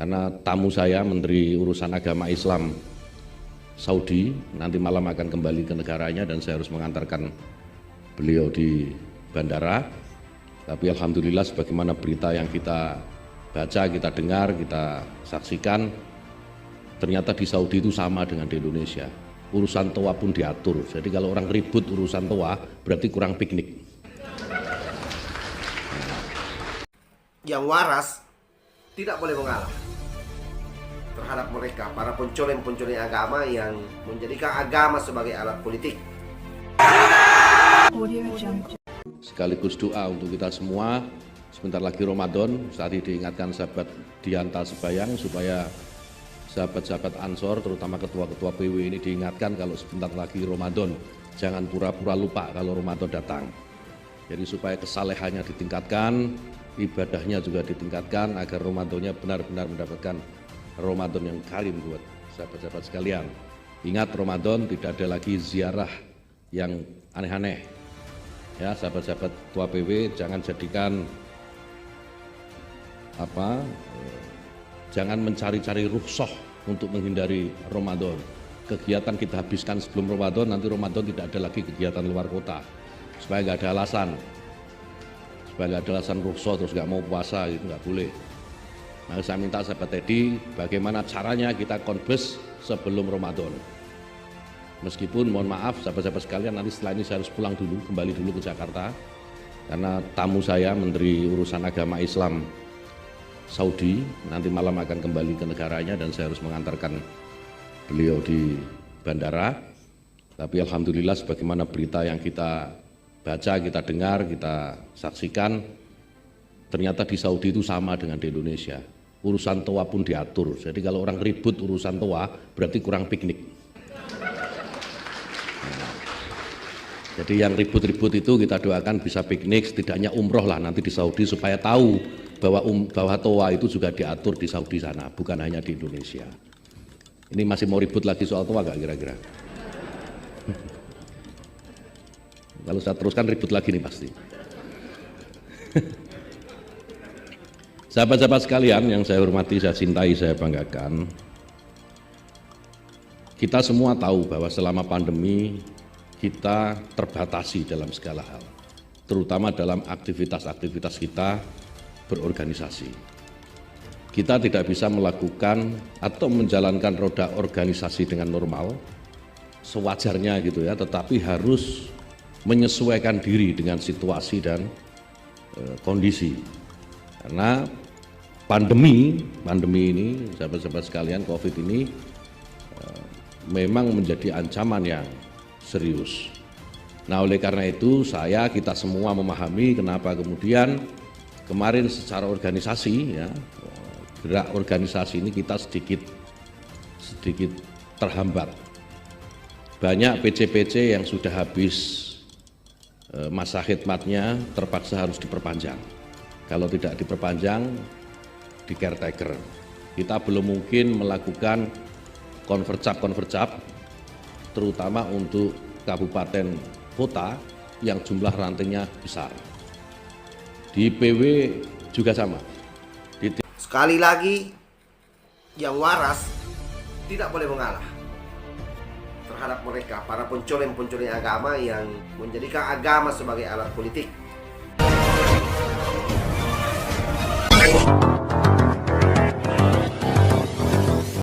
karena tamu saya Menteri Urusan Agama Islam Saudi nanti malam akan kembali ke negaranya dan saya harus mengantarkan beliau di bandara. Tapi alhamdulillah sebagaimana berita yang kita baca, kita dengar, kita saksikan, ternyata di Saudi itu sama dengan di Indonesia. Urusan toa pun diatur. Jadi kalau orang ribut urusan toa berarti kurang piknik. Yang waras tidak boleh mengalah terhadap mereka, para pencoleng-pencoleng agama yang menjadikan agama sebagai alat politik. Sekaligus doa untuk kita semua, sebentar lagi Ramadan. Tadi diingatkan sahabat Dianta Sebayang supaya sahabat-sahabat Ansor, terutama ketua-ketua PW ini diingatkan kalau sebentar lagi Ramadan, jangan pura-pura lupa kalau Ramadan datang. Jadi supaya kesalehannya ditingkatkan, ibadahnya juga ditingkatkan agar Ramadannya benar-benar mendapatkan Ramadan yang karim buat sahabat-sahabat sekalian. Ingat, Ramadan tidak ada lagi ziarah yang aneh-aneh. Ya, sahabat-sahabat tua PW jangan jadikan jangan mencari-cari rukhsah untuk menghindari Ramadan. Kegiatan kita habiskan sebelum Ramadan, nanti Ramadan tidak ada lagi kegiatan luar kota. Supaya nggak ada alasan. Supaya nggak ada alasan rukhsah terus nggak mau puasa, itu nggak boleh. Nah, saya minta sahabat Teddy, bagaimana caranya kita konbes sebelum Ramadan. Meskipun mohon maaf sahabat-sahabat sekalian, nanti setelah ini saya harus pulang dulu, kembali dulu ke Jakarta. Karena tamu saya Menteri Urusan Agama Islam Saudi nanti malam akan kembali ke negaranya dan saya harus mengantarkan beliau di bandara. Tapi alhamdulillah sebagaimana berita yang kita baca, kita dengar, kita saksikan, ternyata di Saudi itu sama dengan di Indonesia. Urusan toa pun diatur. Jadi kalau orang ribut urusan toa berarti kurang piknik. Jadi yang ribut-ribut itu kita doakan bisa piknik, setidaknya umroh lah nanti di Saudi supaya tahu bahwa toa itu juga diatur di Saudi sana, bukan hanya di Indonesia. Ini masih mau ribut lagi soal toa nggak kira-kira? Kalau saya teruskan ribut lagi nih pasti. Sahabat-sahabat sekalian yang saya hormati, saya cintai, saya banggakan, kita semua tahu bahwa selama pandemi kita terbatasi dalam segala hal, terutama dalam aktivitas-aktivitas kita berorganisasi. Kita tidak bisa melakukan atau menjalankan roda organisasi dengan normal, sewajarnya gitu ya, tetapi harus menyesuaikan diri dengan situasi dan kondisi. Karena pandemi ini, sahabat-sahabat sekalian, COVID ini memang menjadi ancaman yang serius. Nah, oleh karena itu kita semua memahami kenapa kemudian kemarin secara organisasi ya, gerak organisasi ini kita sedikit terhambat. Banyak PC-PC yang sudah habis masa khidmatnya terpaksa harus diperpanjang. Kalau tidak diperpanjang, di caretaker. Kita belum mungkin melakukan konvercap terutama untuk kabupaten kota yang jumlah rantingnya besar. Di PW juga sama. Sekali lagi, yang waras tidak boleh mengalah terhadap mereka, para pencoleng-pencoleng agama yang menjadikan agama sebagai alat politik.